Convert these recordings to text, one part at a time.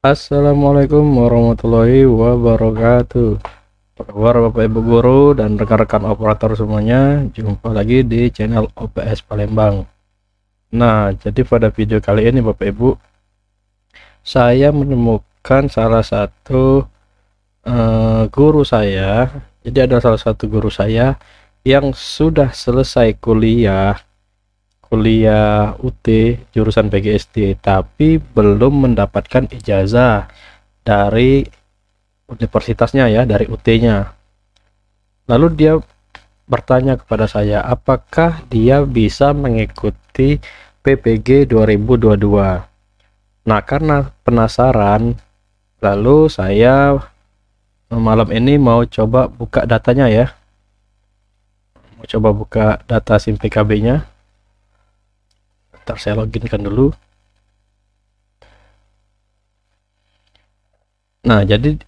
Assalamualaikum warahmatullahi wabarakatuh. Apa kabar Bapak Ibu guru dan rekan-rekan operator semuanya? Jumpa lagi di channel OPS Palembang. Nah, jadi pada video kali ini Bapak Ibu, saya menemukan salah satu guru saya. Jadi ada salah satu guru saya yang sudah selesai kuliah UT jurusan PGSD, tapi belum mendapatkan ijazah dari universitasnya ya, dari UT-nya. Lalu dia bertanya kepada saya, apakah dia bisa mengikuti PPG 2022. Nah, karena penasaran, lalu saya malam ini mau coba buka datanya ya. Mau coba buka data SIM PKB-nya. Ntar saya loginkan dulu. Nah, jadi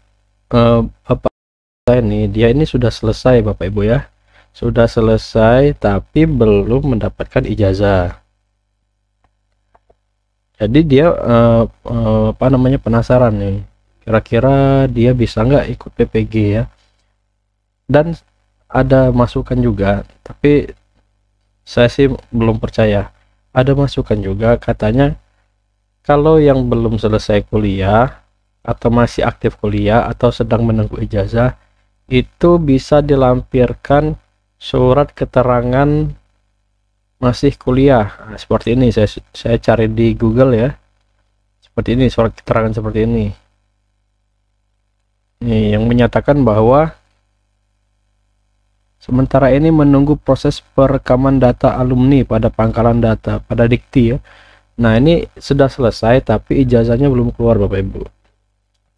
Bapak saya nih, dia ini sudah selesai Bapak Ibu ya. Sudah selesai tapi belum mendapatkan ijazah. Jadi dia penasaran nih. Kira-kira dia bisa nggak ikut PPG ya. Dan ada masukan juga, tapi saya sih belum percaya. Ada masukan juga katanya kalau yang belum selesai kuliah atau masih aktif kuliah atau sedang menunggu ijazah itu bisa dilampirkan surat keterangan masih kuliah. Nah, seperti ini saya cari di Google ya. Seperti ini, surat keterangan seperti ini. Ini yang menyatakan bahwa sementara ini menunggu proses perekaman data alumni pada pangkalan data pada Dikti ya. Nah, ini sudah selesai tapi ijazahnya belum keluar Bapak Ibu.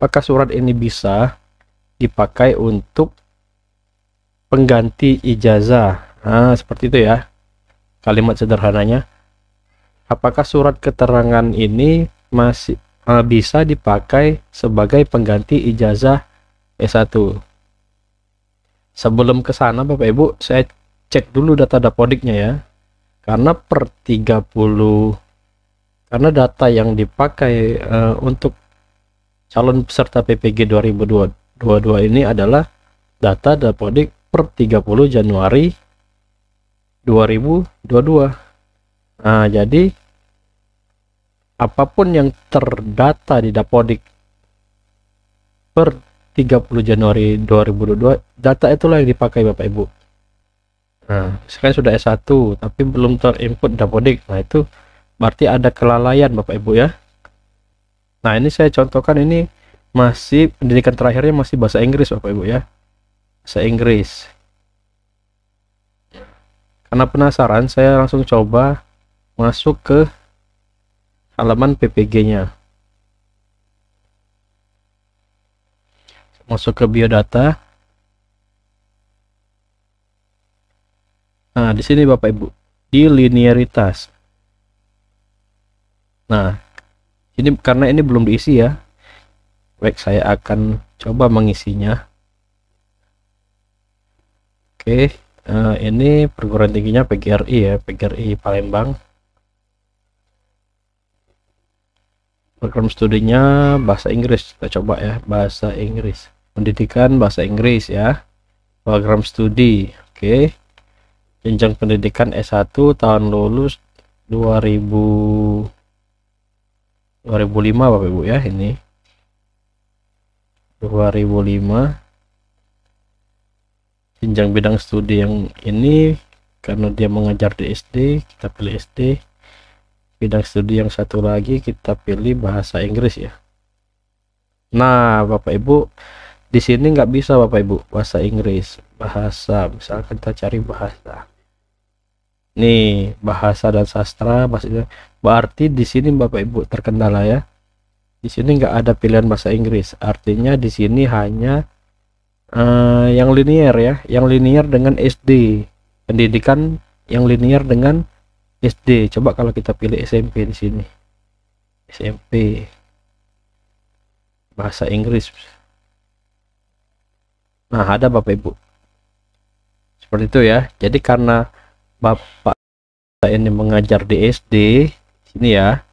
Apakah surat ini bisa dipakai untuk pengganti ijazah? Nah, seperti itu ya. Kalimat sederhananya. Apakah surat keterangan ini masih bisa dipakai sebagai pengganti ijazah S1? Sebelum ke sana Bapak Ibu, saya cek dulu data Dapodiknya ya. Karena karena data yang dipakai untuk calon peserta PPG 2022 ini adalah data Dapodik per 30 Januari 2022. Nah, jadi apapun yang terdata di Dapodik per 30 Januari 2022, data itulah yang dipakai Bapak Ibu. Nah, sekarang sudah S1 tapi belum terinput Dapodik. Nah, itu berarti ada kelalaian Bapak Ibu ya. Nah, ini saya contohkan, ini masih pendidikan terakhirnya masih bahasa Inggris Bapak Ibu ya. Bahasa Inggris. Karena penasaran, saya langsung coba masuk ke halaman PPG-nya. Masuk ke biodata. Nah, di sini Bapak Ibu, di linearitas. Nah, ini karena ini belum diisi ya. Baik, saya akan coba mengisinya. Oke, ini perguruan tingginya PGRI ya, PGRI Palembang. Program studinya bahasa Inggris, kita coba ya, bahasa Inggris. Pendidikan bahasa Inggris ya. Program studi, oke. Jenjang pendidikan S1 tahun lulus 2005 Bapak Ibu ya, ini 2005. Jenjang bidang studi yang ini karena dia mengajar di SD, kita pilih SD. Bidang studi yang satu lagi kita pilih bahasa Inggris ya. Nah, Bapak Ibu, di sini nggak bisa Bapak Ibu bahasa Inggris. Bahasa, misalkan kita cari bahasa. Nih, bahasa dan sastra, berarti di sini Bapak Ibu terkendala ya. Di sini nggak ada pilihan bahasa Inggris. Artinya di sini hanya yang linear ya, yang linear dengan SD. Pendidikan yang linear dengan SD. Coba kalau kita pilih SMP di sini. SMP bahasa Inggris. Nah, ada Bapak Ibu. Seperti itu ya. Jadi karena Bapak ini mengajar di SD sini ya,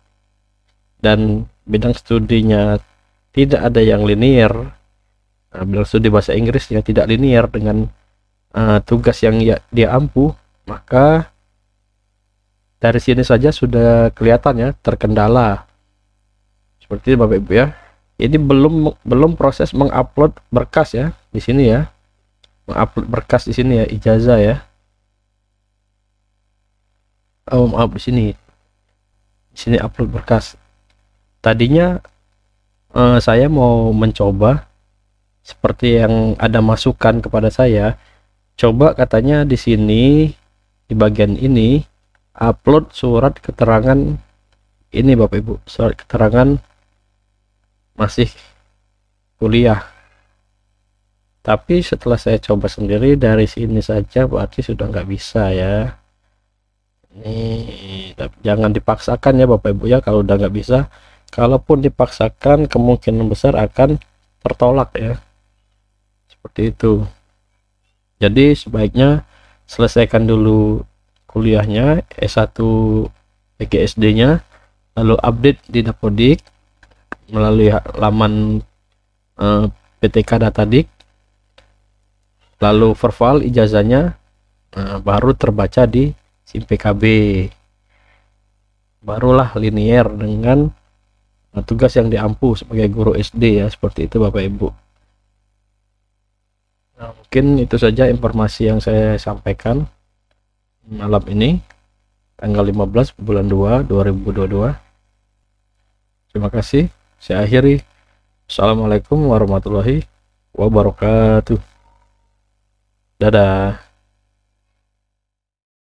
dan bidang studinya tidak ada yang linear. Nah, bidang studi bahasa Inggris yang tidak linear dengan tugas yang dia ampuh, maka dari sini saja sudah kelihatan ya terkendala. Seperti itu Bapak Ibu ya. Ini belum proses mengupload berkas ya di sini ya. Mengupload berkas di sini ya, ijazah ya. Oh maaf, di sini upload berkas. Tadinya saya mau mencoba seperti yang ada masukan kepada saya, coba katanya di sini di bagian ini upload surat keterangan ini Bapak Ibu, surat keterangan masih kuliah. Tapi setelah saya coba sendiri dari sini saja berarti sudah nggak bisa ya. Ini jangan dipaksakan ya Bapak Ibu ya, kalau udah nggak bisa. Kalaupun dipaksakan kemungkinan besar akan tertolak ya, seperti itu. Jadi sebaiknya selesaikan dulu kuliahnya S1 PGSD nya, lalu update di Dapodik melalui laman PTK Datadik, lalu verval ijazahnya, baru terbaca di SIM PKB, barulah linear dengan tugas yang diampu sebagai guru SD ya, seperti itu Bapak Ibu. Nah, mungkin itu saja informasi yang saya sampaikan malam ini, tanggal 15 bulan 2 2022. Terima kasih, saya akhiri. Assalamualaikum warahmatullahi wabarakatuh. Dadah.